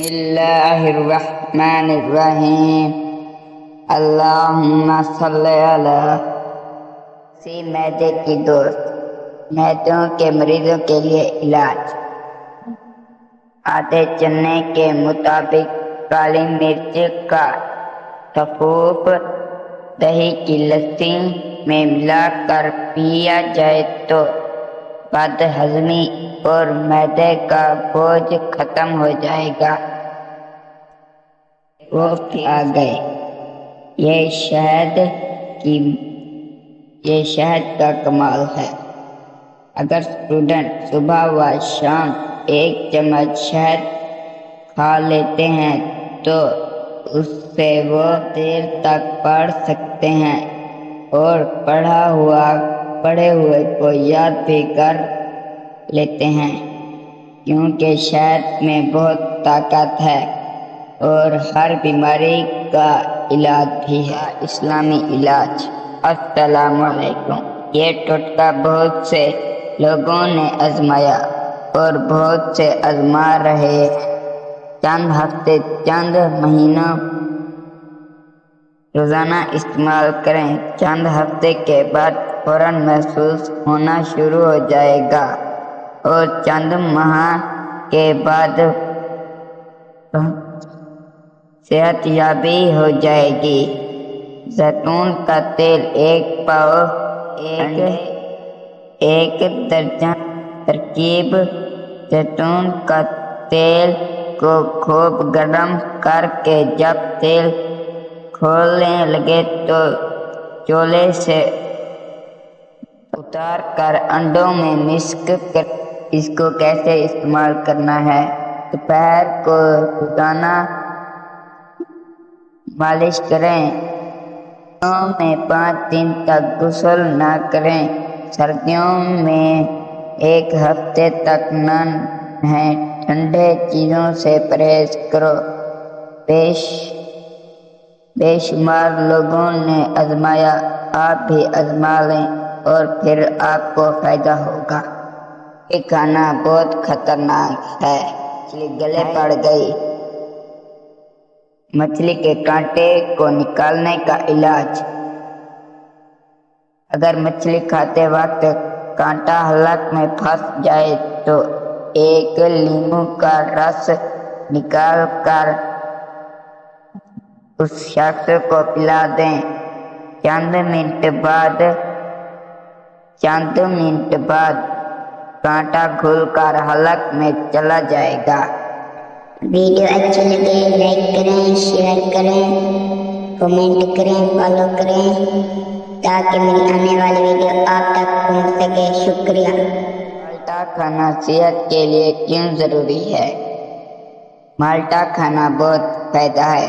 اللہ الرحمن الرحیم اللہم صلی علی معدے کی دوست معدوں کے مریضوں کے لیے علاج آدھے چنے کے مطابق کالی مرچ کا تفوق دہی کی لسی میں ملا کر پیا جائے تو بد ہضمی اور معدے کا بوجھ ختم ہو جائے گا۔ وہ آ گئے یہ شہد کا کمال ہے۔ اگر اسٹوڈنٹ صبح و شام 1 چمچ شہد کھا لیتے ہیں تو اس سے وہ دیر تک پڑھ سکتے ہیں اور پڑھے ہوئے کو یاد بھی کر لیتے ہیں، کیونکہ شہد میں بہت طاقت ہے اور ہر بیماری کا علاج بھی ہے۔ اسلامی علاج۔ السلام علیکم۔ یہ ٹوٹکا بہت سے لوگوں نے آزمایا اور بہت سے آزما رہے ہیں۔ چند ہفتے چند مہینوں روزانہ استعمال کریں، چند ہفتے کے بعد فوراً محسوس ہونا شروع ہو جائے گا اور چند ماہ کے بعد صحت یابی ہو جائے گی۔ زیتون کا تیل 1 پاؤ، 1 درجن۔ ترکیب: زیتون کا تیل کو خوب گرم کر کے جب تیل کھولنے لگے تو چولہے سے اتار کر انڈوں میں مکس کر اس کو کیسے استعمال کرنا ہے۔ دوپہر کو روزانہ مالش کریں۔ گرمیوں میں 5 دن تک غسل نہ کریں۔ سردیوں میں 1 ہفتے تک نہ نہائیں۔ ٹھنڈے چیزوں سے پرہیز کرو۔ بے شمار لوگوں نے آزمایا، آپ بھی آزما لیں اور پھر آپ کو فائدہ ہوگا۔ یہ کھانا بہت خطرناک ہے۔ مچھلی گلے پڑ گئی۔ مچھلی کے کانٹے کو نکالنے کا علاج۔ اگر مچھلی کھاتے وقت کانٹا حلق میں پھنس جائے تو 1 لیموں کا رس نکال کر اس شخص کو پلا دیں۔ چند منٹ بعد کانٹا کھل کر حلق میں چلا جائے گا۔ ویڈیو اچھی لگے لائک کریں، شیئر کریں، کمنٹ کریں، فالو کریں تاکہ میری آنے والی ویڈیو آپ تک پہنچ سکے۔ شکریہ۔ مالٹا کھانا صحت کے لیے کیوں ضروری ہے؟ مالٹا کھانا بہت فائدہ ہے۔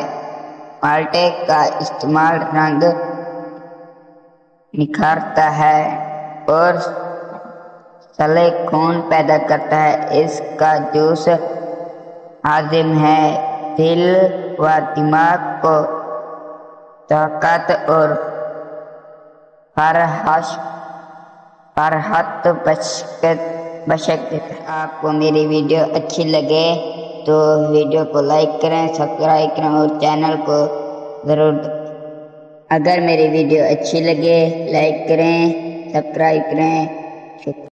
مالٹے کا استعمال رنگ نکھارتا ہے اور سلے خون پیدا کرتا ہے۔ اس کا جوس ہاضم ہے، دل و دماغ کو طاقت اور فرحت بخشتا ہے۔ آپ کو میری ویڈیو اچھی لگے تو ویڈیو کو لائک کریں، سبسکرائب کریں اور چینل کو ضرور اگر میری ویڈیو اچھی لگے لائک کریں، سبسکرائب کریں۔ شکریہ۔